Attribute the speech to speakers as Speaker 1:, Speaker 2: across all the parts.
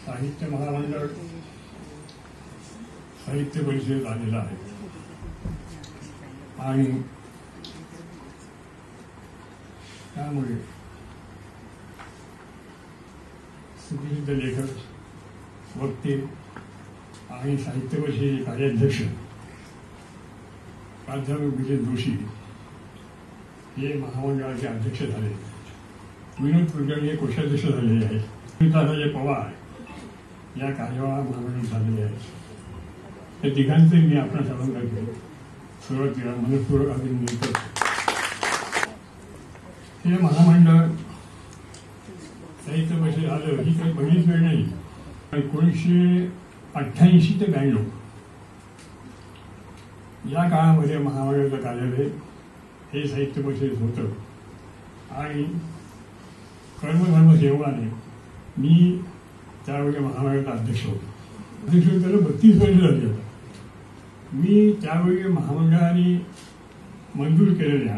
Speaker 1: साहित्य महामंडळ साहित्य परिषदेत आलेला आहे आणि त्यामुळे सुप्रसिद्ध लेखक वक्ते आणि साहित्य परिषदेचे कार्याध्यक्ष प्राध्यापक विजय जोशी हे महामंडळाचे अध्यक्ष झाले. विनोद कुलकर्णी हे कोषाध्यक्ष झालेले आहेत. अजय पवार या कार्यवाह महामंडळ झालेले आहेत. या तिघांचे मी आपण सर्वांकडे सुरुवातीला मनपूर्वक अभिनंदन करतो. हे महामंडळ साहित्य परिषद झालं ही काही पहिलीच वेळ नाही. 1988 ते 92 या काळामध्ये महामंडळाचं कार्यालय हे साहित्य परिषदेत होतं आणि कर्मधर्म सेवाने मी त्यावेळी महामंडळाचा अध्यक्ष होतो. अध्यक्ष त्याला 32 वर्ष झाली होतं. मी त्यावेळी महामंडळाने मंजूर केलेल्या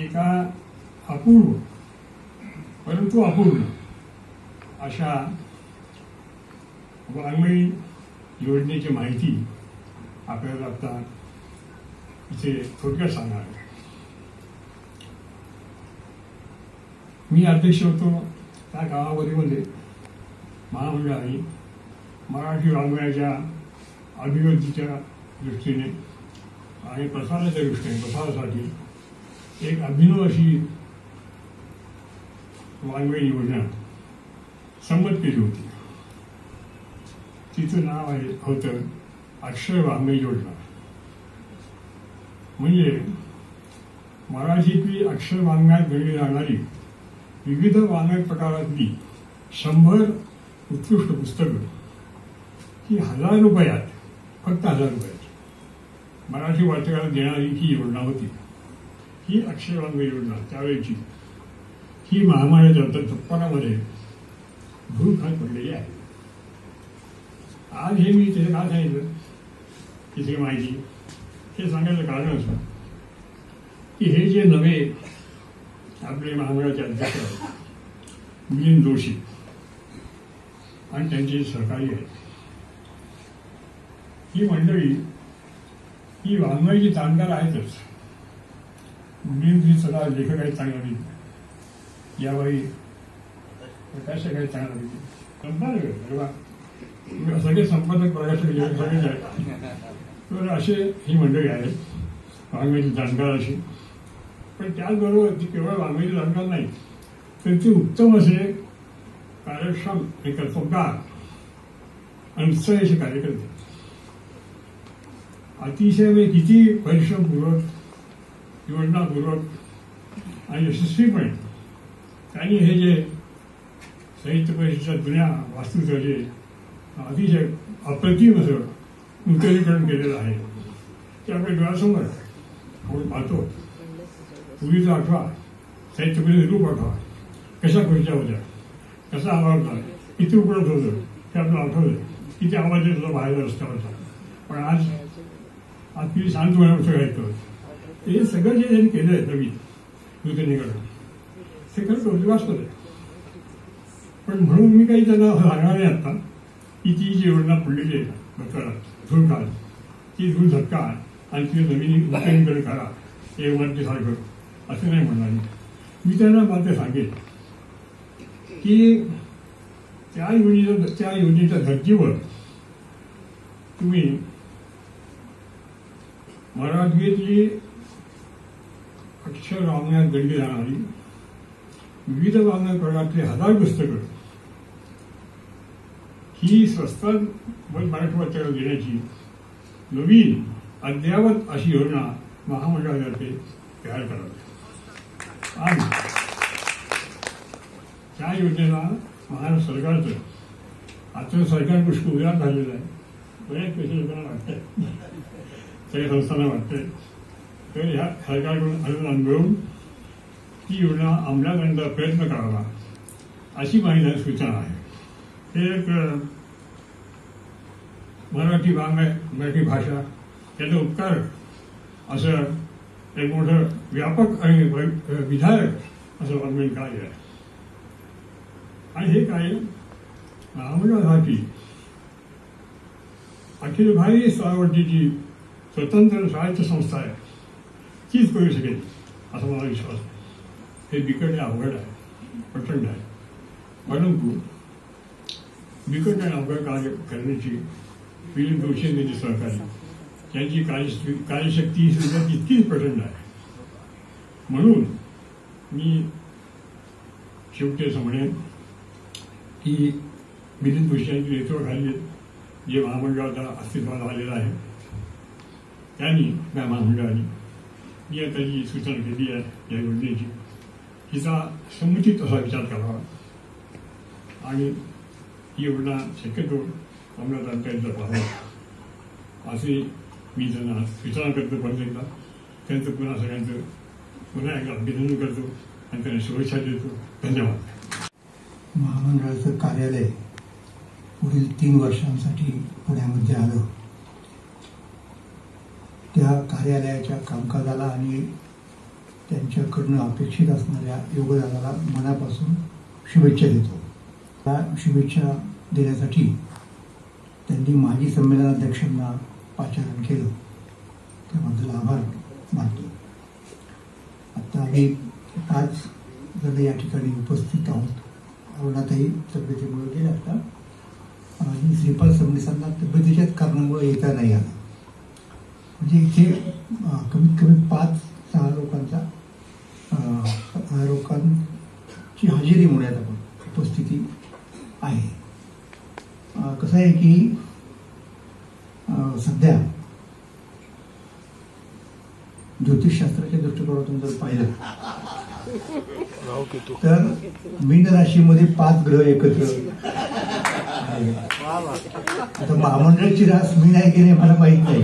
Speaker 1: एका अपूर्व परंतु अपूर्ण अशा वाङ्मयी योजनेची माहिती आपल्याला आता इथे थोडक्यात सांगणार आहे. मी अध्यक्ष होतो त्या कालावधीमध्ये महामंडळाने मराठी वाङ्मयाच्या अभिवृद्धीच्या दृष्टीने आणि प्रसाराच्या दृष्टीने प्रसारासाठी एक अभिनव अशी वाङ्मयी योजना संमत केली होती. तिचं नाव होतं अक्षर वाङ्मय योजना. म्हणजे मराठीतली अक्षर वाङ्मयात गणली जाणारी विविध वाङ्मय प्रकारातली 100 उत्कृष्ट पुस्तकं ही 1000 रुपयात फक्त 1000 रुपयात मराठी वाचकाला देणारी ही योजना होती. ही अक्षर वाङ्मय योजना त्यावेळेची ही महामारीच्या तत्परामध्ये भूलखान पडलेली आहे. आज हे मी त्याचं काय सांगितलं तिथे माहिती हे सांगायचं कारण असं की हे जे नवे आपले महामंडळाचे अध्यक्ष आहेत मिलिंद जोशी आणि त्यांचे सहकारी आहेत. ही मंडळी ही वाङ्मयाची जाणकार आहेतच. मिलिंद ही सगळा लेखक आहेत चांगला यावेळी प्रकाशक आहेत चांगला संपादक सगळे संपादक प्रकाशक सगळेच आहेत. तर असे ही मंडळी आहेत वाङ्मयाची जाणकार अशी. पण त्याचबरोबर ती केवळ वाङ्मयाची जाणकार नाही तर ती उत्तम असे कार्यक्षम हे कर्तबगार आणि उत्साही असे कार्यकर्ते अतिशय म्हणजे किती परिश्रमपूर्वक योजनापूर्वक आणि यशस्वीपणे त्यांनी हे जे साहित्य परिषदेच्या जुन्या वास्तूचं जे अतिशय अप्रतिम असं नूतनीकरण केलेलं आहे ते आपल्या डोळ्यासमोर आपण पाहतो. पूर्वीचा आठवा साहित्य परिषद रूप आठवा कशा खुर्च्या होत्या कसा आवाज होता किती उपलब्ध होतं ते आपल्याला आठवलं. किती आवाज येत होता बाहेर रस्त्यावरचा. पण आज किती शांत वेळा ऐकतो. हे सगळं जे त्यांनी केलं आहे नवीन नूतनीकरण ते खरं कौतुकास्पद आहे. पण म्हणून मी काही त्यांना सांगणार नाही आता की ती जी योजना पडलेली आहे भूतकाळात धूळ काळ ती धूळ झटका आणि ती नवीन नूतनीकरण करा हे वरती सारखं असं नाही म्हणणार. मी त्यांना मात्र सांगेन की त्या योजनेच्या धर्तीवर तुम्ही मराठीतली अक्षर वाङ्मयात गणली जाणारी विविध वाङ्मय प्रकारातली 1000 पुस्तकं ही स्वस्तात मराठी वाचकाला देण्याची नवीन अद्ययावत अशी योजना महामंडळातर्फे तयार करावी. आणि त्या योजनेला महाराष्ट्र सरकारचं आता सरकार पुष्कळ उदार झालेलं आहे. बऱ्याच पैसे लोकांना वाटतंय सगळ्या संस्थांना वाटतंय. तर ह्या सरकारकडून अनुदान मिळवून ती योजना अंमलात आणण्याचा प्रयत्न करावा अशी माझी सूचना आहे. हे एक मराठी वाङ्मय मराठी भाषा त्याचा उपकार असं एक मोठं व्यापक आणि विधायक असं वाङ्मयीन कार्य आहे. आणि हे कार्य महामंडळासाठी अखिल भारतीय स्तरावरची स्वतंत्र स्वायत्त संस्था आहे तीच करू शकेल असा मला विश्वास आहे. हे बिकट अवघड आहे, प्रचंड आहे. परंतु बिकट आणि अवघड कार्य करण्याची फिलिप जोशी यांचे सहकारी त्यांची कार्यशक्ती ही सुद्धा तितकीच प्रचंड आहे. म्हणून मी शेवटी असं म्हणेन की मिलिंद जोशी यांच्या नेतृत्वाखाली जे महामंडळाचा अस्तित्वात आलेला आहे त्यांनी त्या महामंडळाने मी आता जी सूचना केली आहे या योजनेची हिचा समुचित असा विचार करावा आणि ही योजना शक्यतो अंमलात पाहावा असे मी त्यांना सूचना करतो. परत एकदा त्यांचं पुन्हा सगळ्यांचं पुन्हा एकदा अभिनंदन करतो आणि त्यांना शुभेच्छा देतो. धन्यवाद.
Speaker 2: महामंडळाचं कार्यालय पुढील 3 वर्षांसाठी पुण्यामध्ये आलं. त्या कार्यालयाच्या कामकाजाला आणि त्यांच्याकडनं अपेक्षित असणाऱ्या योगदानाला मनापासून शुभेच्छा देतो. त्या शुभेच्छा देण्यासाठी त्यांनी माजी संमेलनाध्यक्षांना पाचारण केलं त्याबद्दल आभार मानतो. आता आम्ही 5 जण या ठिकाणी उपस्थित आहोत. अरुणाताई तब्येतीमुळे गेल्या आता आणि श्रीपाल सबनीसांना तब्येतीच्याच कारणामुळे येता नाही आलं. म्हणजे इथे कमीत कमी 5-6 लोकांची हजेरी म्हणूयात आपण उपस्थिती आहे. कसं आहे की सध्या ज्योतिषशास्त्राच्या दृष्टिकोनातून जर पाहिलं तर मीन राशीमध्ये 5 ग्रह एकत्र आहे. आता महामंडळाची रास मीन आहे की नाही मला माहित नाही,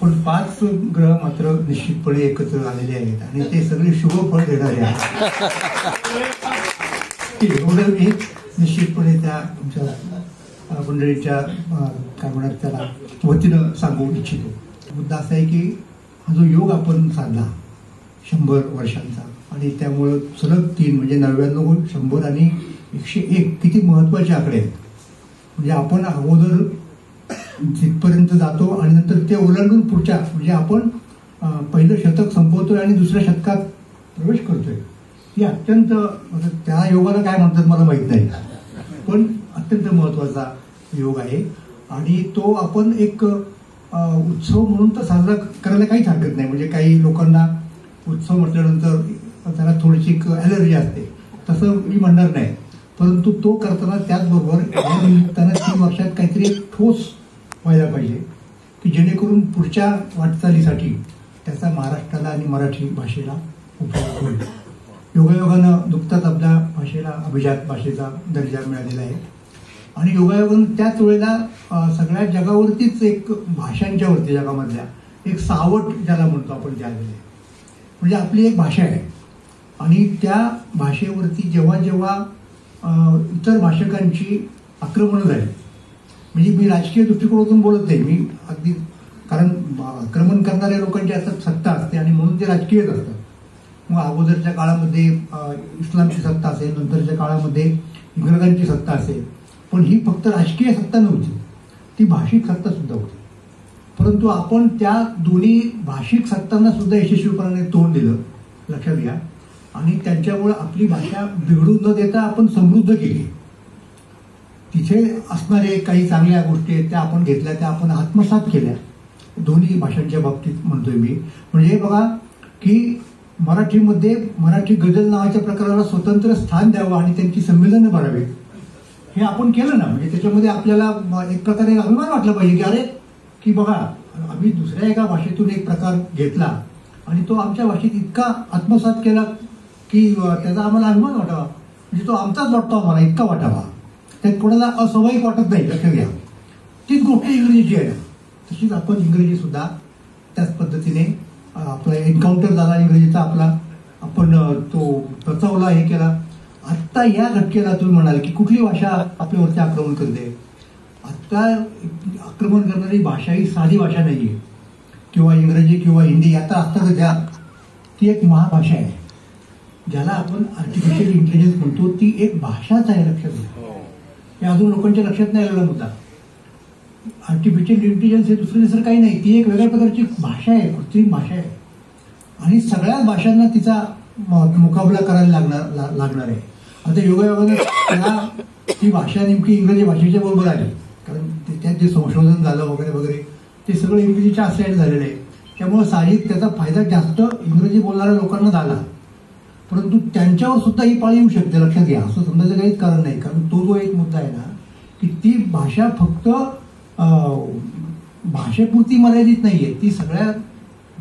Speaker 2: पण 5 ग्रह मात्र निश्चितपणे एकत्र आलेले आहेत आणि ते सगळे शुभ फळ देणारे आहेत. एवढं मी निश्चितपणे त्या तुमच्या मंडळीच्या काय म्हणतात त्याला वतीनं सांगू इच्छितो. मुद्दा असा आहे की हा जो योग आपण साधला 100 वर्षांचा आणि त्यामुळं सलग 3 म्हणजे 99, 100 आणि 101 किती महत्वाचे आकडे आहेत. म्हणजे आपण अगोदर जिथपर्यंत जातो आणि नंतर ते ओलांडून पुढच्या म्हणजे आपण पहिलं शतक संपवतोय आणि दुसऱ्या शतकात प्रवेश करतोय. ही अत्यंत त्या योगाला काय म्हणतात मला माहित नाही, पण अत्यंत महत्वाचा योग आहे आणि तो आपण एक उत्सव म्हणून तर साजरा करायला काहीच हरकत नाही. म्हणजे काही लोकांना उत्सव म्हटल्यानंतर त्याला थोडीशी ॲलर्जी असते, तसं मी म्हणणार नाही. परंतु तो करताना त्याचबरोबर या निमित्तानं 3 वर्षात काहीतरी एक ठोस व्हायला पाहिजे की जेणेकरून पुढच्या वाटचालीसाठी त्याचा महाराष्ट्राला आणि मराठी भाषेला उपयोग होईल. योगायोगानं नुकताच आपल्या भाषेला अभिजात भाषेचा दर्जा मिळालेला आहे आणि योगायोगानं त्याच वेळेला सगळ्या जगावरतीच एक भाषांच्या वरती जगामधल्या एक सावट ज्याला म्हणतो आपण द्यायला आहे. म्हणजे आपली एक भाषा आहे आणि त्या भाषेवरती जेव्हा जेव्हा इतर भाषकांची आक्रमणं झाली, म्हणजे मी राजकीय दृष्टिकोनातून बोलत नाही, मी अगदी कारण आक्रमण करणाऱ्या लोकांची आता सत्ता असते आणि म्हणून ते राजकीयच असतात. मग अगोदरच्या काळामध्ये इस्लामची सत्ता असेल, नंतरच्या काळामध्ये इंग्रजांची सत्ता असेल, पण ही फक्त राजकीय सत्ता नव्हती, ती भाषिक सत्ता सुद्धा होती. परंतु आपण त्या दोन्ही भाषिक सत्तांना सुद्धा यशस्वीपणाने तोंड दिलं, लक्षात घ्या, आणि त्यांच्यामुळे आपली भाषा बिघडून न देता आपण समृद्ध केली. तिथे असणारे काही चांगल्या गोष्टी आहेत त्या आपण घेतल्या, त्या आपण आत्मसात केल्या दोन्ही भाषांच्या बाबतीत म्हणतोय मी. म्हणजे बघा की मराठीमध्ये मराठी गझल नावाच्या प्रकाराला स्वतंत्र स्थान द्यावं आणि त्यांची संमेलनं भरावी, हे आपण केलं ना. म्हणजे त्याच्यामध्ये आपल्याला एक प्रकारे अभिमान वाटला पाहिजे की अरे की बघा आम्ही दुसऱ्या एका भाषेतून एक प्रकार घेतला आणि तो आमच्या भाषेत इतका आत्मसात केला की त्याचा आम्हाला अभिमान वाटावा. म्हणजे तो आमचाच वाटतो आम्हाला, इतका वाटावा, त्यात कोणाला अस्वाभाविक वाटत नाही. लक्षात घ्या, तीच गोष्ट इंग्रजीची आहे. तशीच आपण इंग्रजी सुद्धा त्याच पद्धतीने आपला एन्काउंटर झाला इंग्रजीचा, आपला आपण तो प्रचावला, हे केला. आत्ता या घटकेला तुम्ही म्हणाल की कुठली भाषा आपल्यावरती आक्रमण करते. आत्ता आक्रमण करणारी भाषा ही साधी भाषा नाहीये, किंवा इंग्रजी किंवा हिंदी आता असतात द्या, ती एक महाभाषा आहे ज्याला आपण आर्टिफिशियल इंटेलिजन्स म्हणतो. ती एक भाषाच आहे, लक्षात घ्या. हे अजून लोकांच्या लक्षात नाही आलेला मुद्दा. आर्टिफिशियल इंटेलिजन्स हे दुसरं काही नाही, ती एक वेगळ्या प्रकारची भाषा आहे, कृत्रिम भाषा आहे आणि सगळ्याच भाषांना तिचा मुकाबला करायला लागणार आहे. आता योगायोगानं त्याला ती भाषा नेमकी इंग्रजी भाषेच्या बरोबर आली, कारण त्याच्यात जे संशोधन झालं वगैरे वगैरे ते सगळं इंग्रजीच्या आश्रयाने झालेलं आहे. त्यामुळे साहजिक त्याचा फायदा जास्त इंग्रजी बोलणाऱ्या लोकांना झाला, परंतु त्यांच्यावर सुद्धा ही पाळी येऊ शकते, लक्षात घ्या. असं समजायचं काहीच कारण नाही, कारण तो जो एक मुद्दा आहे ना की ती भाषा फक्त भाषेपुरती मर्यादित नाहीये, ती सगळ्या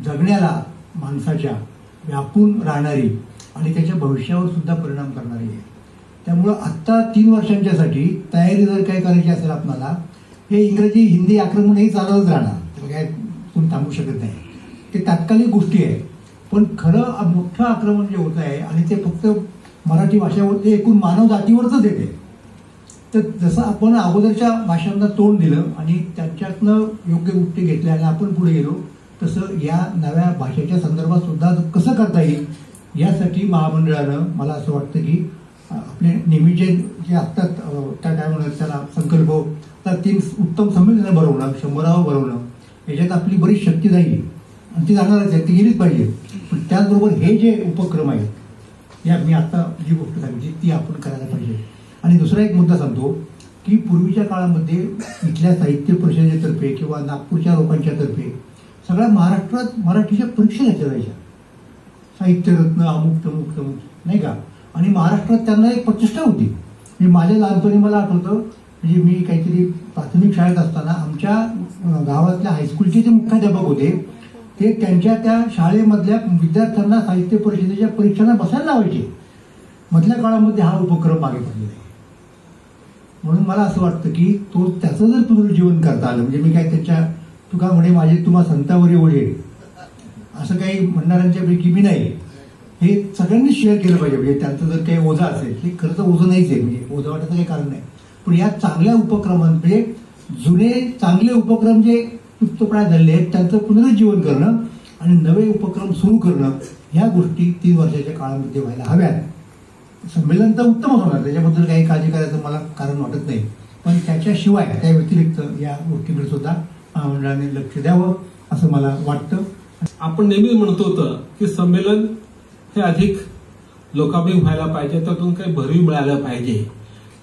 Speaker 2: जगण्याला माणसाच्या व्यापून राहणारी आणि त्याच्या भविष्यावर सुद्धा परिणाम करणारी आहे. त्यामुळं आत्ता 3 वर्षांच्यासाठी तयारी जर काही करायची असेल आपल्याला, हे इंग्रजी हिंदी आक्रमण हे चालवत राहणार, त्याला काय कोणी थांबू शकत नाही. ते तात्कालिक गोष्टी आहे, पण खरं मोठं आक्रमण जे होत आहे आणि ते फक्त मराठी भाषेवर, ते एकूण मानव जातीवरच येते. तर जसं आपण अगोदरच्या भाषांना तोंड दिलं आणि त्यांच्यातनं योग्य गोष्टी घेतल्या आणि आपण पुढे गेलो, तसं या नव्या भाषेच्या संदर्भात सुद्धा कसं करता येईल यासाठी महामंडळानं, मला असं वाटतं की आपले नेहमीचे जे असतात त्या काय म्हणतात त्याला संकल्प, तर 3 उत्तम संमेलनं भरवणं, 100ावं भरवणं, याच्यात आपली बरीच शक्ती जाईल आणि ती जाणारच आहे, ती गेलीच पाहिजे. पण त्याचबरोबर हे जे उपक्रम आहेत, या मी आता जी गोष्ट सांगितली ती आपण करायला पाहिजे. आणि दुसरा एक मुद्दा सांगतो की पूर्वीच्या काळामध्ये इथल्या साहित्य परिषदेतर्फे किंवा नागपूरच्या लोकांच्या तर्फे सगळ्या महाराष्ट्रात मराठीच्या परीक्षा घेतल्या जायच्या, साहित्यरत्न अमुक तमुक तमुक, नाही का. आणि महाराष्ट्रात त्यांना एक प्रतिष्ठा होती. मी माझ्या लहानपणी मला आठवतं, म्हणजे मी काहीतरी प्राथमिक शाळेत असताना आमच्या गावातल्या हायस्कूलचे जे मुख्याध्यापक होते ते त्यांच्या त्या शाळेमधल्या विद्यार्थ्यांना साहित्य परिषदेच्या परीक्षांना बसायला लावायचे. मधल्या काळामध्ये हा उपक्रम मागे पडलेला आहे. म्हणून मला असं वाटतं की तो त्याचं जर पुनरुज्जीवन करता आलं, म्हणजे मी काय त्याच्या तुका म्हणे माझे तुम्हा संतावरी ओढे असं काही म्हणणाऱ्यांच्या पैकी मी नाही, हे सगळ्यांनी शेअर केलं पाहिजे. म्हणजे त्यांचं जर काही ओझं असेल, हे खरं तर ओझं नाहीच आहे, म्हणजे ओझं वाटायचं काही कारण नाही, पण या चांगल्या उपक्रमांमध्ये जुने चांगले उपक्रम जे लुप्तप्राय झालेले आहेत त्यांचं पुनरुज्जीवन करणं आणि नवे उपक्रम सुरू करणं, ह्या गोष्टी 3 वर्षाच्या काळामध्ये व्हायला हव्यात. संमेलन तर उत्तमच होणार, त्याच्याबद्दल काही काळजी करायचं मला कारण वाटत नाही, पण त्याच्याशिवाय त्या व्यतिरिक्त या गोष्टीकडे सुद्धा महामंडळाने लक्ष द्यावं असं मला वाटतं.
Speaker 3: आपण नेहमी म्हणतो होतं की संमेलन हे अधिक लोकाभिमुख व्हायला पाहिजे, त्यातून काही भरीव मिळालं पाहिजे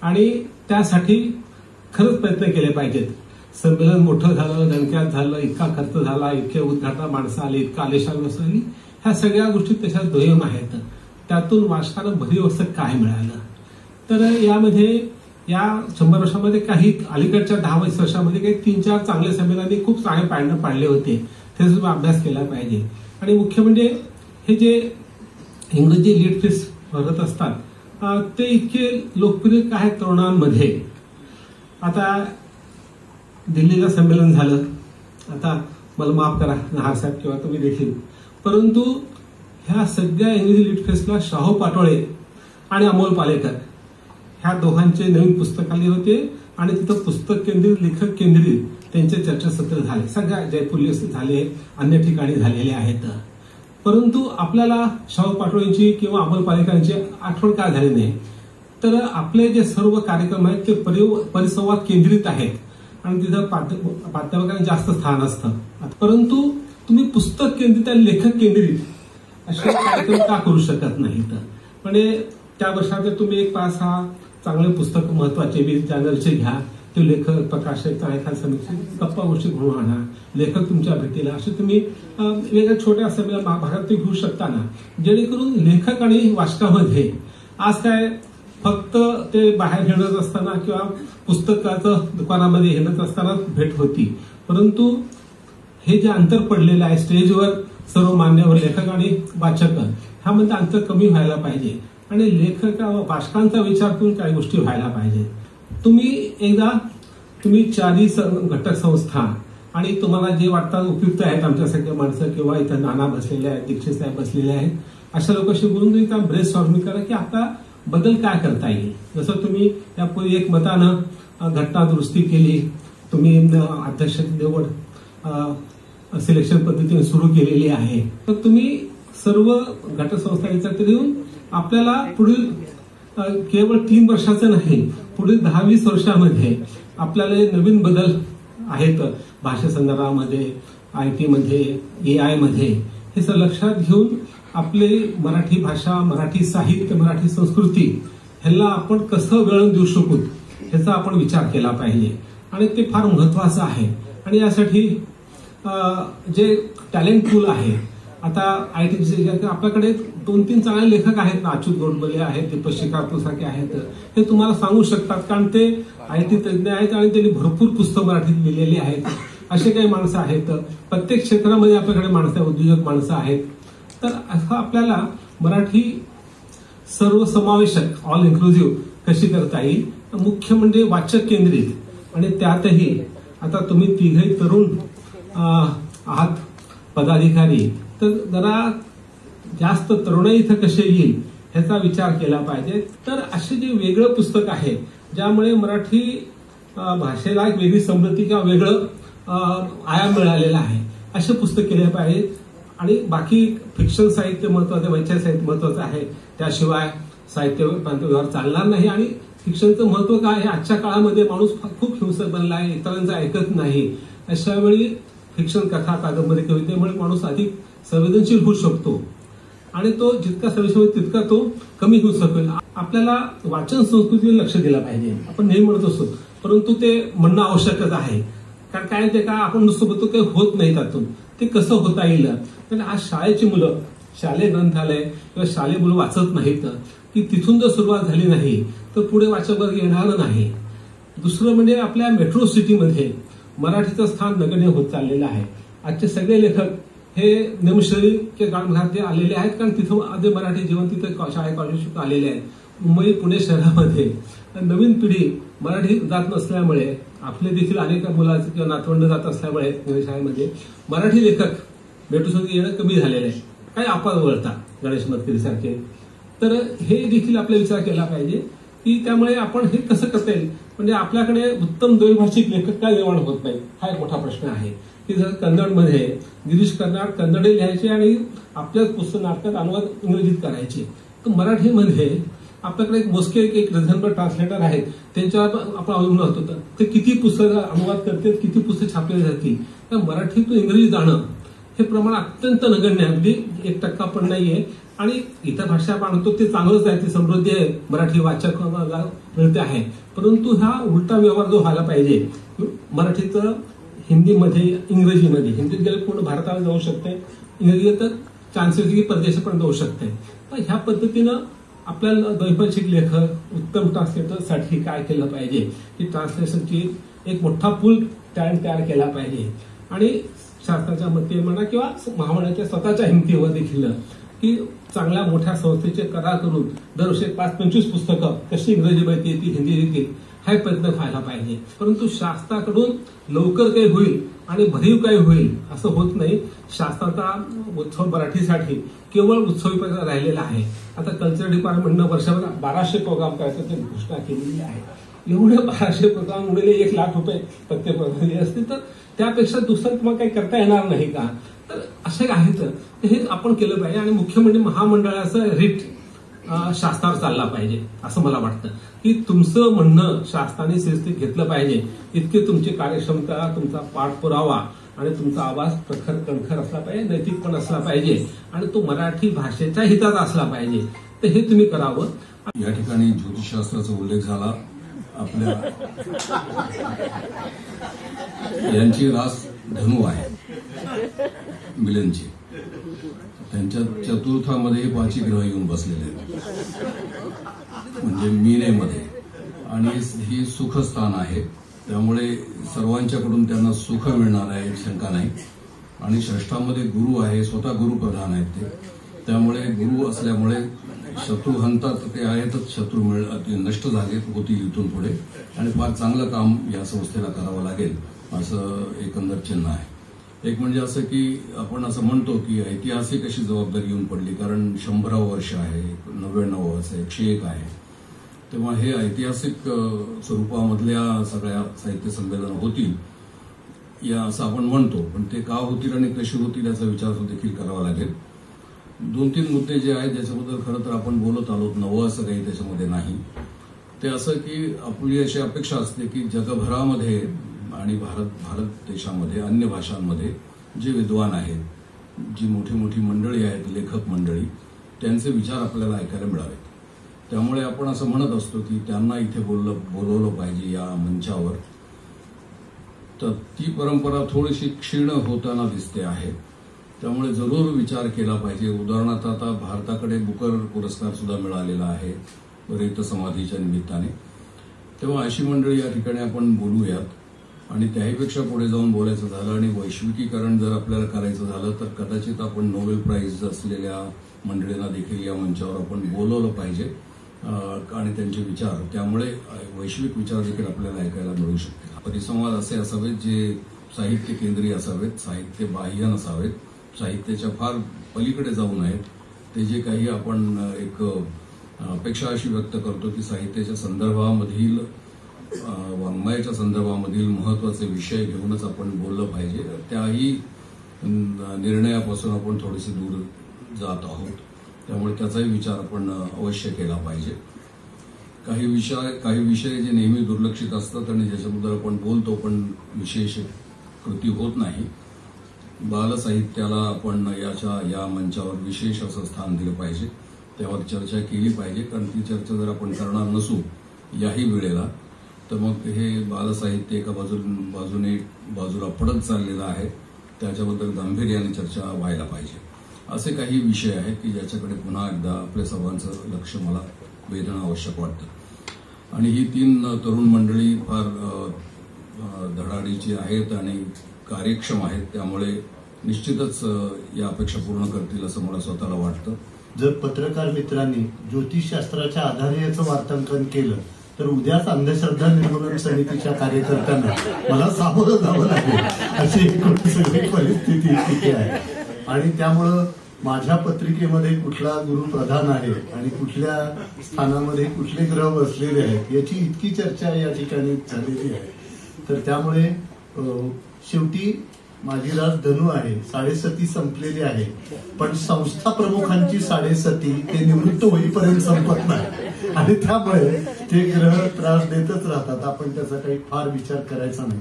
Speaker 3: आणि त्यासाठी खरंच प्रयत्न केले पाहिजेत. संमेलन मोठं झालं, दणक्यात झालं, इतका खर्च झाला, इतके उद्घाटन माणसं आली, इतका आलिशान व्यवस्था झाली, ह्या सगळ्या गोष्टी त्याच्यात दुय्यम आहेत. त्यातून वाचताना भरीव असं काय मिळालं. तर यामध्ये या 100 वर्षामध्ये काही अलीकडच्या 10-20 वर्षामध्ये काही 3-4 चांगले संमेलनांनी खूप चांगले पायंडे पाडले होते, ते सुद्धा अभ्यास केला पाहिजे. आणि मुख्य म्हणजे हे जे इंग्रजी लीड फेस्ट भरत असतात ते इतके लोकप्रिय काय तरुणांमध्ये. आता दिल्लीला संमेलन झालं, आता मला माफ करा नहार साहेब किंवा तुम्ही देखील, परंतु ह्या सगळ्या इंग्रजी लीड फेस्टला शाहू पाटोळे आणि अमोल पालेकर ह्या दोघांचे नवीन पुस्तक आले होते आणि तिथं पुस्तक केंद्रित, लेखक केंद्रित त्यांचे चर्चासत्र झाले. सगळ्या जयपूरला झाले, अन्य ठिकाणी झालेले आहेत. परंतु आपल्याला शाहू पाटोळेंची किंवा अमोल पालेकरांची आठवण का झाली नाही. तर आपले जे सर्व कार्यक्रम आहेत ते परिसंवाद केंद्रित आहेत आणि तिथं प्राध्यापकांना जास्त स्थान असतं. परंतु तुम्ही पुस्तक केंद्रित आणि लेखक केंद्रित असे कार्यक्रम का करू शकत नाहीत. म्हणजे त्या वर्षात तुम्ही एक 5-6 चांगले पुस्तक महत्वाचे 20 जानेवारीचे घ्या, ते लेखक प्रकाशक एखाद्या समिती गप्पा गोष्टी घेऊन आणा, लेखक तुमच्या भेटीला, असे तुम्ही वेगळ्या छोट्या असं भागात ते घेऊ शकता ना, जेणेकरून लेखक आणि वाचकामध्ये आज काय फक्त ते बाहेर हिंडत असताना किंवा पुस्तकाचं दुकानामध्ये हिंडत असताना भेट होती, परंतु हे जे अंतर पडलेलं आहे स्टेजवर सर्व मान्यवर लेखक आणि वाचक ह्यामध्ये अंतर कमी व्हायला पाहिजे आणि लेखक वाचकांचा विचार करून काही गोष्टी व्हायला पाहिजे. तुम्ही 40 घटक संस्था आणि तुम्हाला जे वाटतात उपयुक्त आहेत आमच्यासारख्या माणसं किंवा इथं नाना बसलेले आहेत, दीक्षित साहेब बसलेले आहेत, अशा लोकांशी बोलून तुम्ही त्या ब्रेन स्टॉर्मिंग करा की आता बदल काय करता येईल. जसं तुम्ही यापूर्वी एक मतानं घटना दुरुस्ती केली, तुम्ही अध्यक्ष निवड सिलेक्शन पद्धतीने सुरू केलेली आहे, तर तुम्ही सर्व घटक संस्थांचा येऊन आपल्याला पुढील केवळ 3 वर्षाचं नाही, पुढील 10-20 वर्षामध्ये आपल्याला नवीन बदल आहेत भाषा संदर्भामध्ये, IT मध्ये, AI मध्ये, हे सगळं लक्षात घेऊन आपली मराठी भाषा, मराठी साहित्य, मराठी संस्कृती ह्याला आपण कसं वळण देऊ शकू ह्याचा आपण विचार केला पाहिजे आणि ते फार महत्वाचं आहे. आणि यासाठी जे टॅलेंट पूल आहे, आता IT आपल्याकडे 2-3 चांगले लेखक आहेत ना, अच्युत गोडबोले आहेत, दीपक शिकारपूर सारखे आहेत, ते तुम्हाला सांगू शकतात, कारण ते IT तज्ञ आहेत आणि त्यांनी भरपूर पुस्तकं मराठीत लिहिलेली आहेत. असे काही माणसं आहेत. प्रत्येक क्षेत्रामध्ये आपल्याकडे माणसं, उद्योजक माणसं आहेत. तर असं आपल्याला मराठी सर्वसमावेशक, ऑल इन्क्लुझिव्ह कशी करता येईल. मुख्य म्हणजे वाचक केंद्रित, आणि त्यातही आता तुम्ही तिघही तरुण आहात पदाधिकारी, तर जरा जास्त तरुणाई इथं कसे येईल ह्याचा विचार केला पाहिजे. तर असे जे वेगळं पुस्तक आहे ज्यामुळे मराठी भाषेला एक वेगळी समृद्धी किंवा वेगळं आयाम मिळालेला आहे, असे पुस्तक केले पाहिजेत. आणि बाकी फिक्शन साहित्य महत्वाचं, वैचारिक साहित्य महत्वाचं आहे, त्याशिवाय साहित्य व्यवहार चालणार नाही. आणि फिक्शनचं महत्व काय आहे, आजच्या काळामध्ये माणूस खूप हिंसक बनला आहे, इतरांचं ऐकत नाही. अशा वेळी फिक्शन, कथा, कादंबरी, कवितेमुळे माणूस अधिक संवेदनशील होऊ शकतो आणि तो जितका संवेदनशील तितका तो कमी हिंसक होईल. आपल्याला वाचन संस्कृतीवर लक्ष दिलं पाहिजे. आपण नेहमी म्हणत असतो, परंतु ते म्हणणं आवश्यकच आहे. कारण काय ते का आपण नुसतं बोलतो, काही होत नाही त्यातून, ते कसं होता येईल. तर आज शाळेची मुलं शालेय ग्रंथालय किंवा शालेय मुलं वाचत नाहीत की तिथून जर सुरुवात झाली नाही तर पुढे वाचक वर्ग येणार नाही. दुसरं म्हणजे आपल्या मेट्रो सिटीमध्ये मराठीचं स्थान नगण्य होत चाललेलं आहे. आजचे सगळे लेखक हे निमशहरी काळामध्ये आलेले आहेत, कारण तिथं आधी मराठी जीवन, तिथं शाळा कॉलेज आलेले आहेत. मुंबई, पुणे शहरामध्ये नवीन पिढी मराठी जात नसल्यामुळे, आपले देखील अनेक मुलाचे किंवा नातवंड जात असल्यामुळे शाळेमध्ये मराठी लेखक भेटून येणं कमी झालेलं आहे. काही अपवाद वळतात, गणेश मतकरी सारखे. तर हे देखील आपला विचार केला पाहिजे की त्यामुळे आपण हे कसं करता येईल. म्हणजे आपल्याकडे उत्तम द्वैभाषिक लेखक काय निर्माण होत नाही, हा एक मोठा प्रश्न आहे. की जर कन्नडमध्ये गिरीश कर्नाड कन्नडी लिहायचे आणि आपल्याच पुस्तक नाटकात अनुवाद इंग्रजीत करायचे, तर मराठीमध्ये आपल्याकडे एक मोजके एक रिझनेबल ट्रान्सलेटर आहेत, त्यांच्यावर आपण अवलंबून होतं. ते किती पुस्तकं अनुवाद करतात, किती पुस्तक छापले जातील. तर मराठीतून इंग्रजी जाणं हे प्रमाण अत्यंत नगण्य, अगदी 1% पण नाहीये. आणि इतर भाषा आपण म्हणतो ते चांगलंच आहे, ती समृद्धी आहे, मराठी वाचक मिळते आहे. परंतु हा उलटा व्यवहार जो व्हायला पाहिजे, मराठीचं हिंदीमध्ये, इंग्रजीमध्ये, हिंदीत गेलं पूर्ण भारताला जाऊ शकते, इंग्रजी तर चान्सेस की परदेशापर्यंत जाऊ शकते. तर ह्या पद्धतीनं आपल्याला द्वैभाषिक लेखक, उत्तम ट्रान्सलेटरसाठी काय केलं पाहिजे की ट्रान्सलेशनची एक मोठा पूल तयार केला पाहिजे. आणि शासनाच्या मते म्हणा किंवा महामंडळाच्या स्वतःच्या हिमतीवर देखील की चांगल्या मोठ्या संस्थेचे करार करून दरवर्षी 5-25 पुस्तकं कशी इंग्रजीमध्ये येतील, हिंदी येतील, हा प्रयत्न व्हायला पाहिजे. परंतु शासनाकडून लवकर काही होईल आणि भरीव काही होईल असं होत नाही. शासनाचा उत्सव मराठीसाठी केवळ उत्सवी राहिलेला आहे. आता कल्चर डिपार्टमेंटनं वर्षभर 1200 प्रोग्राम करायचं ते घोषणा केलेली आहे. एवढे 1200 प्रोग्राम उडले, 1 लाख रुपये प्रत्येक प्रोग्राम असतील, तर त्यापेक्षा दुसरं तुम्हाला काही करता येणार नाही का. तर असे आहेत, हे आपण केलं पाहिजे. आणि मुख्य म्हणजे महामंडळाचं रिट शासनावर चालला पाहिजे असं मला वाटतं की तुमचं म्हणणं शासनाने शिस्तीत घेतलं पाहिजे. इतके तुमची कार्यक्षमता, तुमचा पाठपुरावा आणि तुमचा आवाज प्रखर कणखर असला पाहिजे, नैतिक पण असला पाहिजे आणि तो मराठी भाषेच्या हिताचा असला पाहिजे. तर हे तुम्ही करावं.
Speaker 4: या ठिकाणी ज्योतिषशास्त्राचा उल्लेख झाला. आपल्या यांची रास धनु आहे, मिलनची. त्यांच्या चतुर्थामध्ये 5 ग्रह येऊन बसलेले आहेत, म्हणजे मीनेमध्ये. आणि ही सुखस्थान आहे, त्यामुळे सर्वांच्याकडून त्यांना सुख मिळणार आहे, शंका नाही. आणि षष्ठामध्ये गुरु आहे, स्वतः गुरुप्रधान आहेत ते. त्यामुळे गुरु असल्यामुळे शत्रू हंतात ते आहेतच, शत्रू नष्ट झाले होतील इथून पुढे. आणि फार चांगलं काम या संस्थेला करावं लागेल असं एकंदर चिन्ह आहे. एक म्हणजे असं की आपण असं म्हणतो की ऐतिहासिक अशी जबाबदारी येऊन पडली, कारण 100वं वर्ष आहे, 99वं वर्ष आहे, 101 आहे. तेव्हा हे ऐतिहासिक स्वरूपामधल्या सगळ्या साहित्य संमेलन होतील या असं आपण म्हणतो, पण ते का होतील आणि कशी होतील याचा विचार देखील करावा लागेल. 2-3 मुद्दे जे आहेत ज्याच्याबद्दल खरं तर आपण बोलत आलो, नवं असं काही त्याच्यामध्ये नाही. ते असं की आपली अशी अपेक्षा असते की जगभरामध्ये आणि भारत देशामध्ये अन्य भाषांमध्ये जे विद्वान आहेत, जी मोठी मोठी मंडळी आहेत, लेखक मंडळी, त्यांचे विचार आपल्याला ऐकायला मिळावेत. त्यामुळे आपण असं म्हणत असतो की त्यांना इथे बोलवलं पाहिजे या मंचावर. तर ती परंपरा थोडीशी क्षीण होताना दिसते आहे. त्यामुळे जरूर विचार केला पाहिजे. उदाहरणार्थ आता भारताकडे बुकर पुरस्कार सुद्धा मिळालेला आहे रेत समाधीच्या निमित्ताने. तेव्हा अशी मंडळी या ठिकाणी आपण बोलूयात. आणि त्याहीपेक्षा पुढे जाऊन बोलायचं झालं आणि वैश्विकीकरण जर आपल्याला करायचं झालं तर कदाचित आपण नोबेल प्राइज असलेल्या मंडळींना देखील या मंचावर आपण बोलवलं पाहिजे आणि त्यांचे विचार, त्यामुळे वैश्विक विचार देखील आपल्याला ऐकायला मिळू शकते. परिसंवाद असे असावेत जे साहित्य केंद्रीय असावेत, साहित्य बाह्य नसावेत, साहित्याच्या फार पलीकडे जाऊ नयेत. ते जे काही आपण एक अपेक्षा अशी व्यक्त करतो की साहित्याच्या संदर्भामधील, वाङ्मयाच्या संदर्भामधील महत्वाचे विषय घेऊनच आपण बोललं पाहिजे, त्याही निर्णयापासून आपण थोडेसे दूर जात आहोत. त्यामुळे त्याचाही विचार आपण अवश्य केला पाहिजे. काही विषय जे नेहमी दुर्लक्षित असतात आणि ज्याच्याबद्दल आपण बोलतो पण विशेष कृती होत नाही, बालसाहित्याला आपण या मंचावर विशेष असं स्थान दिलं पाहिजे, त्यावर चर्चा केली पाहिजे. कारण ती चर्चा जर आपण करणार नसू याही वेळेला तर मग हे बालसाहित्य एका बाजूला पडत चाललेलं आहे, त्याच्याबद्दल गांभीर्याने चर्चा व्हायला पाहिजे. असे काही विषय आहेत की ज्याच्याकडे पुन्हा एकदा आपल्या सर्वांचं लक्ष मला वेधणं आवश्यक वाटतं. आणि ही 3 तरुण मंडळी फार धडाडीची आहेत आणि कार्यक्षम आहेत, त्यामुळे निश्चितच या अपेक्षा पूर्ण करतील असं मला स्वतःला वाटतं.
Speaker 2: जर पत्रकार मित्रांनी ज्योतिषशास्त्राच्या आधारे याचं वार्तांकन केलं तर उद्याच अंधश्रद्धा निर्मूलन समितीच्या कार्यकर्त्यांना मला सामोरं जावं लागेल अशी सगळी परिस्थिती तिथे आहे. आणि त्यामुळं माझ्या पत्रिकेमध्ये कुठला गुरु प्रधान आहे आणि कुठल्या स्थानामध्ये कुठले ग्रह बसलेले आहेत याची इतकी चर्चा या ठिकाणी झालेली आहे. तर त्यामुळे शेवटी माझी रास धनु आहे, 7.5 संपलेली आहे, पण संस्था प्रमुखांची 7.5 ते निवृत्त होईपर्यंत संपत नाही आणि त्यामुळे ते ग्रह त्रास देतच राहतात. आपण त्याचा काही फार विचार करायचा नाही.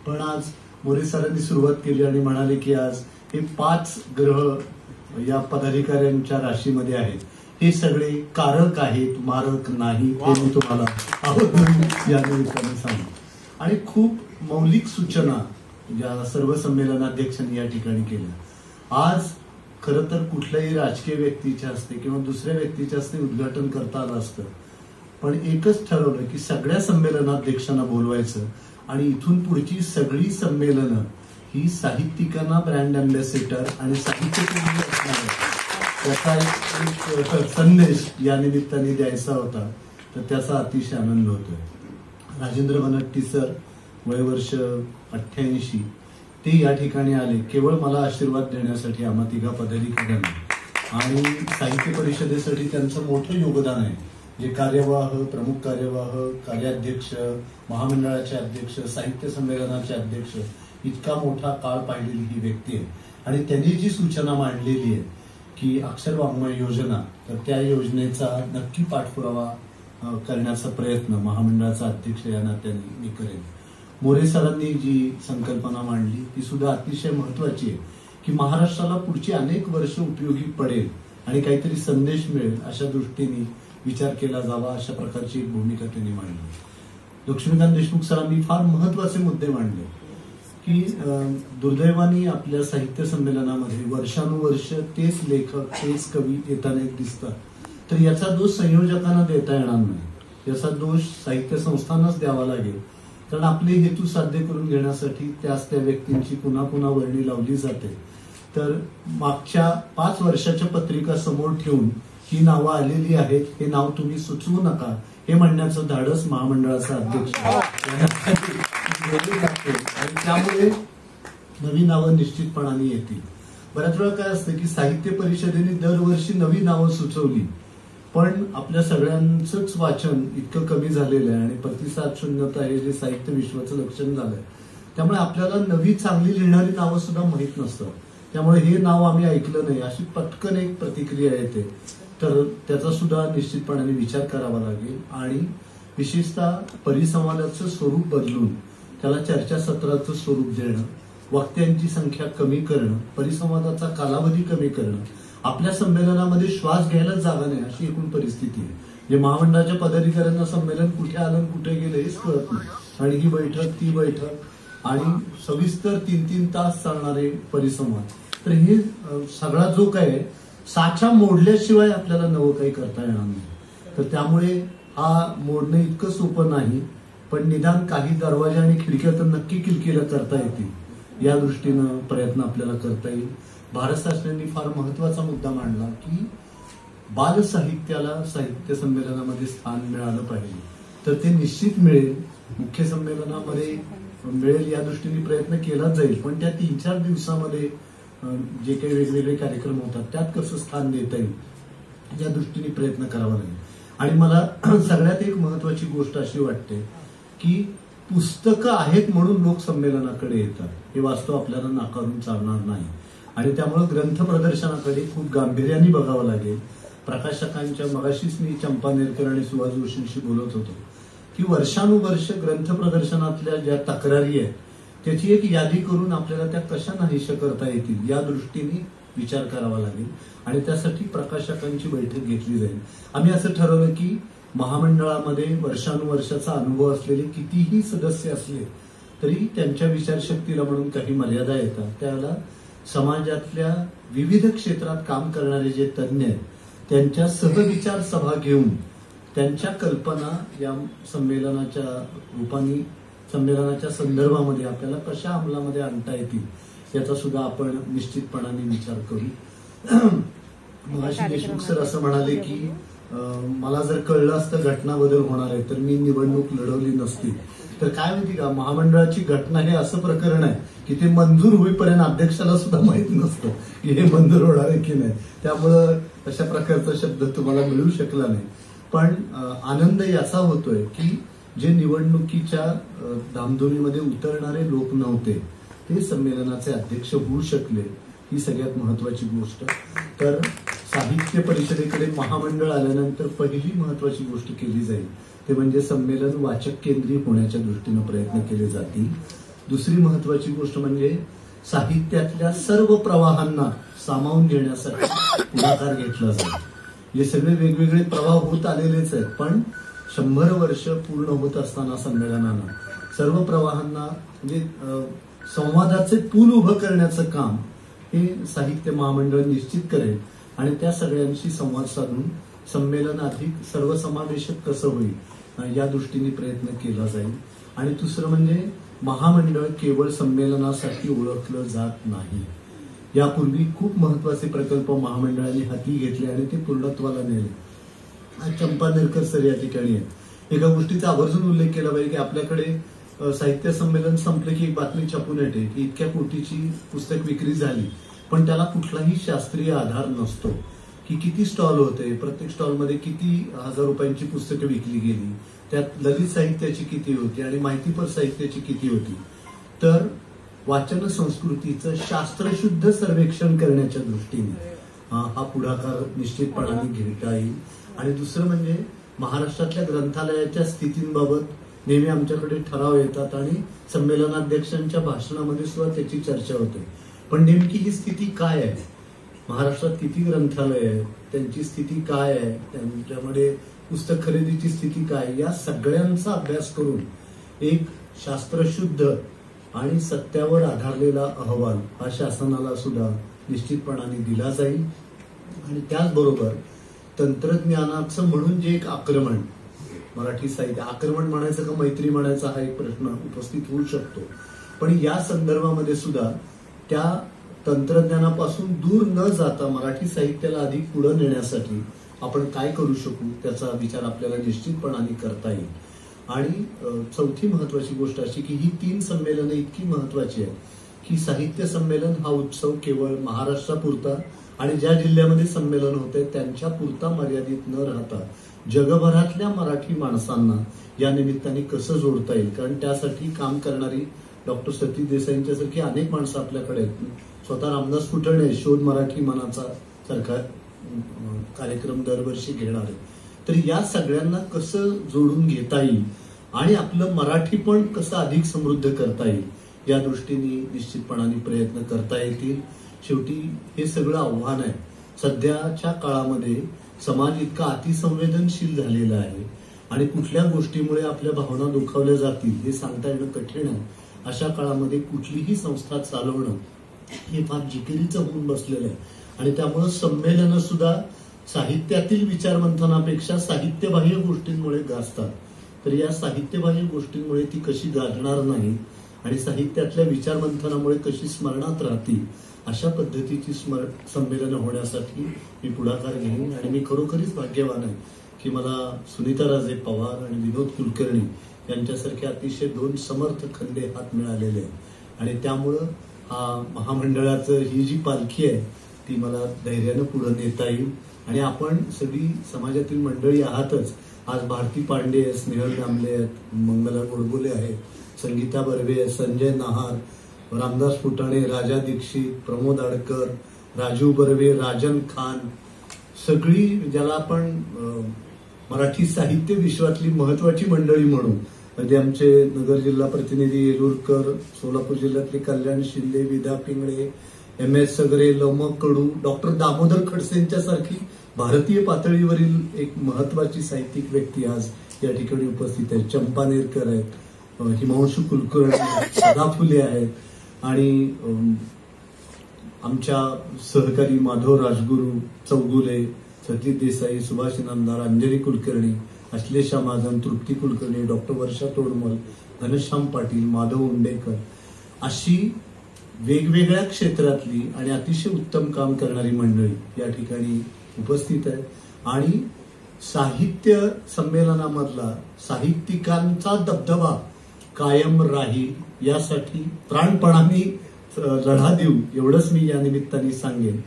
Speaker 2: पण आज मोरे सरांनी सुरुवात केली आणि म्हणाले की आज हे 5 ग्रह या पदाधिकाऱ्यांच्या राशीमध्ये आहेत. हे सगळे कारक आहेत, मारक नाही, हे मी तुम्हाला आवर्जून या निमित्ताने सांगतो. आणि खूप मौलिक सूचना या सर्व संमेलनाध्यक्षांनी या ठिकाणी केल्या. आज खरं तर कुठल्याही राजकीय व्यक्तीच्या हस्ते किंवा दुसऱ्या व्यक्तीच्या हस्ते उद्घाटन करता आलं असतं, पण एकच ठरवलं की सगळ्या संमेलनाध्यक्षांना बोलवायचं आणि इथून पुढची सगळी संमेलनं ही साहित्यिकांना ब्रँड अँबॅसेडर आणि साहित्यप्रेमी असणार त्याचा एक संदेश या निमित्ताने द्यायचा होता. तर त्याचा अतिशय आनंद होतोय. राजेंद्र बनट्टी सर, वय वर्ष 88, ते या ठिकाणी आले केवळ मला आशीर्वाद देण्यासाठी, आम्हा 3 पदाधिकाऱ्यांना. आणि साहित्य परिषदेसाठी त्यांचं मोठं योगदान आहे. जे कार्यवाह, प्रमुख कार्यवाह, कार्याध्यक्ष, महामंडळाचे अध्यक्ष, साहित्य संमेलनाचे अध्यक्ष, इतका मोठा काळ पाहिलेली ही व्यक्ती आहे. आणि त्यांनी जी सूचना मांडलेली आहे की अक्षर वाङ्मय योजना, तर त्या योजनेचा नक्की पाठपुरावा करण्याचा प्रयत्न महामंडळाचा अध्यक्ष या नात्याने मी करेन. मोरे सरांनी जी संकल्पना मांडली ती सुद्धा अतिशय महत्वाची आहे की महाराष्ट्राला पुढची अनेक वर्ष उपयोगी पडेल आणि काहीतरी संदेश मिळेल अशा दृष्टीने विचार केला जावा, अशा प्रकारची एक भूमिका त्यांनी मांडली. लक्ष्मीकांत देशमुख सरांनी फार महत्वाचे मुद्दे मांडले की दुर्दैवाने आपल्या साहित्य संमेलनामध्ये वर्षानुवर्ष तेच लेखक, तेच कवी येताना दिसतात. तर याचा दोष संयोजकांना देता येणार नाही, याचा दोष साहित्य संस्थांनाच द्यावा लागेल. कारण आपले हेतू साध्य करून घेण्यासाठी त्या व्यक्तींची पुन्हा पुन्हा वर्णी लावली जाते. तर मागच्या 5 वर्षाच्या पत्रिका समोर ठेवून ही नावं आलेली आहेत, हे नाव तुम्ही सुचवू नका, हे म्हणण्याचं धाडस महामंडळाचा अध्यक्ष आणि त्यामुळे नवी नावं निश्चितपणाने येतील. बऱ्याच वेळा काय असतं की साहित्य परिषदेने दरवर्षी नवी नावं सुचवली, पण आपल्या सगळ्यांचंच वाचन इतकं कमी झालेलं आहे आणि प्रतिसाद शून्यता हे जे साहित्य विश्वाचं लक्षण झालंय, त्यामुळे आपल्याला नवी चांगली लिहिणारी नावं सुद्धा माहीत नसतात.
Speaker 5: त्यामुळे हे नाव आम्ही ऐकलं नाही अशी पटकन एक प्रतिक्रिया येते. तर त्याचा सुद्धा निश्चितपणाने विचार करावा लागेल आणि विशेषतः परिसंवादाचं स्वरूप बदलून त्याला चर्चासत्राचं स्वरूप देणं, वक्त्यांची संख्या कमी करणं, परिसंवादाचा कालावधी कमी करणं, आपल्या संमेलनामध्ये श्वास घ्यायला जागा नाही अशी एकूण परिस्थिती आहे. जे महामंडळाच्या पदाधिकाऱ्यांना संमेलन कुठे आलं कुठे गेलं हेच कळत नाही. आणि ही बैठक ती बैठक आणि सविस्तर 3-3 तास चालणारे परिसंवाद. तर हे सगळा जो काय साचा मोडल्याशिवाय आपल्याला नवं काही करता येणार नाही. तर त्यामुळे हा मोडणं इतकं सोपं नाही, पण निदान काही दरवाजे आणि खिडक्या तर नक्की किलकिला करता येतील या दृष्टीनं प्रयत्न आपल्याला करता येईल. भारत शासनाने फार महत्वाचा मुद्दा मांडला की बाल साहित्याला साहित्य संमेलनामध्ये स्थान मिळालं पाहिजे. तर ते निश्चित मिळेल, मुख्य संमेलनामध्ये मिळेल या दृष्टीने प्रयत्न केला जाईल. पण त्या 3-4 दिवसामध्ये जे काही वेगवेगळे कार्यक्रम होतात त्यात कसं स्थान देता येईल या दृष्टीने प्रयत्न करावा लागेल. आणि मला सगळ्यात एक महत्वाची गोष्ट अशी वाटते की पुस्तकं आहेत म्हणून लोक संमेलनाकडे येतात हे वास्तव आपल्याला नाकारून चालणार नाही. आणि त्यामुळे ग्रंथ प्रदर्शनाकडे खूप गांभीर्याने बघावं लागेल. प्रकाशकांच्या मगाशीच मी चंपा नेरकर आणि सुहास जोशींशी बोलत होतो की वर्षानुवर्ष ग्रंथ प्रदर्शनातल्या ज्या तक्रारी आहेत त्याची एक यादी करून आपल्याला त्या कशा नाहीशा करता येतील या दृष्टीने विचार करावा लागेल. आणि त्यासाठी प्रकाशकांची बैठक घेतली जाईल. आम्ही असं ठरवलं की महामंडळामध्ये वर्षानुवर्षाचा अनुभव असलेले कितीही सदस्य असले तरी त्यांच्या विचारशक्तीला म्हणून काही मर्यादा येतात. त्याला समाजातल्या विविध क्षेत्रात काम करणारे जे तज्ज्ञ आहेत त्यांच्या सहविचार सभा घेऊन त्यांच्या कल्पना या संमेलनाच्या रूपाने संमेलनाच्या संदर्भामध्ये आपल्याला कशा अंमलामध्ये आणता येतील याचा सुद्धा आपण निश्चितपणाने विचार करू. मगाशी देशमुख सर असं म्हणाले की मला जर कळलं असतं घटना बदल होणार आहे तर मी निवडणूक लढवली नसती. तर काय माहिती का, महामंडळाची घटना हे असं प्रकरण आहे की ते मंजूर होईपर्यंत अध्यक्षाला सुद्धा माहित नसतं की हे मंजूर होणार आहे की नाही. त्यामुळं अशा प्रकारचा शब्द तुम्हाला मिळू शकला नाही. पण आनंद याचा होतोय की जे निवडणुकीच्या धामधुमीमध्ये उतरणारे लोक नव्हते ते संमेलनाचे अध्यक्ष होऊ शकले, ही सगळ्यात महत्वाची गोष्ट. तर साहित्य परिषदेकडे महामंडळ आल्यानंतर पहिली महत्वाची गोष्ट केली जाईल ते म्हणजे संमेलन वाचक केंद्रीय होण्याच्या दृष्टीनं प्रयत्न केले जातील. दुसरी महत्वाची गोष्ट म्हणजे साहित्यातल्या सर्व प्रवाहांना सामावून घेण्यासाठी पुढाकार घेतला जाईल. हे सगळे वेगवेगळे प्रवाह होत आलेलेच आहेत, पण 100 वर्ष पूर्ण होत असताना संमेलनानं सर्व प्रवाहांना म्हणजे संवादाचे पूल उभं करण्याचं काम हे साहित्य महामंडळ निश्चित करेल. आणि त्या सगळ्यांशी संवाद साधून संमेलन अधिक सर्वसमावेशक कसं होईल या दृष्टीने प्रयत्न केला जाईल. आणि दुसरं म्हणजे महामंडळ केवळ संमेलनासाठी ओळखलं जात नाही. यापूर्वी खूप महत्वाचे प्रकल्प महामंडळाने हाती घेतले आणि ते पूर्णत्वाला नेले. चंपा नेरकर सर या ठिकाणी आहेत. एका गोष्टीचा आवर्जून उल्लेख केला पाहिजे की आपल्याकडे साहित्य संमेलन संपले की एक बातमी छापून येते की इतक्या कोटीची पुस्तक विक्री झाली, पण त्याला कुठलाही शास्त्रीय आधार नसतो की किती स्टॉल होते, प्रत्येक स्टॉलमध्ये किती हजार रुपयांची पुस्तकं विकली गेली, त्यात ललित साहित्याची किती होती आणि माहितीपर साहित्याची किती होती. तर वाचन संस्कृतीचं शास्त्रशुद्ध सर्वेक्षण करण्याच्या दृष्टीने हा पुढाकार निश्चितपणाने घेता येईल. आणि दुसरं म्हणजे महाराष्ट्रातल्या ग्रंथालयाच्या स्थितींबाबत नेहमी आमच्याकडे ठराव येतात आणि संमेलनाध्यक्षांच्या भाषणामध्ये सुद्धा त्याची चर्चा होते. पण नेमकी ही स्थिती काय आहे, महाराष्ट्रात किती ग्रंथालय आहेत, त्यांची स्थिती काय आहे, त्यांच्यामध्ये पुस्तक खरेदीची स्थिती काय, या सगळ्यांचा अभ्यास करून एक शास्त्रशुद्ध आणि सत्यावर आधारलेला अहवाल हा शासनाला सुद्धा निश्चितपणाने दिला जाईल. आणि त्याचबरोबर तंत्रज्ञानाचं म्हणून जे एक आक्रमण मराठी साहित्य आक्रमण म्हणायचं का मैत्री म्हणायचा हा एक प्रश्न उपस्थित होऊ शकतो. पण या संदर्भामध्ये सुद्धा त्या तंत्रज्ञानापासून दूर न जाता मराठी साहित्याला अधिक पुढे नेण्यासाठी आपण काय करू शकू त्याचा विचार आपल्याला निश्चितपणाने करता येईल. आणि चौथी महत्वाची गोष्ट अशी की ही 3 संमेलनं इतकी महत्वाची आहेत की साहित्य संमेलन हा उत्सव केवळ महाराष्ट्रापुरता आणि ज्या जिल्ह्यामध्ये संमेलन होते त्यांच्या पुरता मर्यादित न राहता जगभरातल्या मराठी माणसांना या निमित्ताने कसं जोडता येईल. कारण त्यासाठी काम करणारी डॉक्टर सतीश देसाईंच्यासारखी अनेक माणसं आपल्याकडे आहेत. स्वतः रामदास फुटाणे शोध मराठी मनाचा सारखा कार्यक्रम दरवर्षी घेणार आहे. तर या सगळ्यांना कसं जोडून घेता येईल आणि आपलं मराठी पण कसं अधिक समृद्ध करता येईल या दृष्टीने निश्चितपणाने प्रयत्न करता येतील. शेवटी हे सगळं आव्हान आहे. सध्याच्या काळामध्ये समाज इतका अतिसंवेदनशील झालेला आहे आणि कुठल्या गोष्टीमुळे आपल्या भावना दुखावल्या जातील हे सांगता येणं कठीण आहे. अशा काळामध्ये कुठलीही संस्था चालवणं हे फार जिकिरीचं होऊन बसलेलं आहे आणि त्यामुळं संमेलनं सुद्धा साहित्यातील विचारमंथनापेक्षा साहित्यबाह्य गोष्टींमुळे गाजतात. तर या साहित्यबाह्य गोष्टींमुळे ती कशी गाजणार नाही आणि साहित्यातल्या विचारमंथनामुळे कशी स्मरणात राहतील अशा पद्धतीची संमेलनं होण्यासाठी मी पुढाकार घेईन. आणि मी खरोखरीच भाग्यवान आहे की मला सुनीताराजे पवार आणि विनोद कुलकर्णी यांच्यासारखे अतिशय दोन समर्थ खंदे हात मिळालेले आहेत आणि त्यामुळं हा महामंडळाचं ही जी पालखी आहे ती मला धैर्यानं पुढे नेता येईल. आणि आपण सगळी समाजातील मंडळी आहातच. आज भारती पांडे आहे, स्नेहल दामले आहेत, मंगला गोडबोले आहेत, संगीता बर्वे आहे, संजय नहार, रामदास फुटाणे, राजा दीक्षित, प्रमोद आडकर, राजू बर्वे, राजन खान, सगळी ज्याला आपण मराठी साहित्य विश्वातली महत्वाची मंडळी म्हणू. म्हणजे आमचे नगर जिल्हा प्रतिनिधी येलूरकर, सोलापूर जिल्ह्यातले कल्याण शिंदे, विदा पिंगळे, MS सगरे, लमक कडू, डॉक्टर दामोदर खडसेंच्या सारखी भारतीय पातळीवरील एक महत्वाची साहित्यिक व्यक्ती आज या ठिकाणी उपस्थित आहे. चंपा नेरकर आहेत, हिमांशू कुलकर्णी, सदा फुले आहेत आणि आमच्या सहकारी माधव राजगुरू, चौगुले, सतीश देसाई, सुभाष इनामदार, अंजली कुलकर्णी, अश्लेषा महाजन, तृप्ती कुलकर्णी, डॉक्टर वर्षा तोडमल, घनश्याम पाटील, माधव उंडेकर अशी वेगवेगळ्या क्षेत्रातली आणि अतिशय उत्तम काम करणारी मंडळी या ठिकाणी उपस्थित आहे. आणि साहित्य संमेलनामधला साहित्यिकांचा दबदबा कायम राहील यासाठी प्राणपणाने लढा देऊ एवढंच मी या निमित्ताने सांगेन.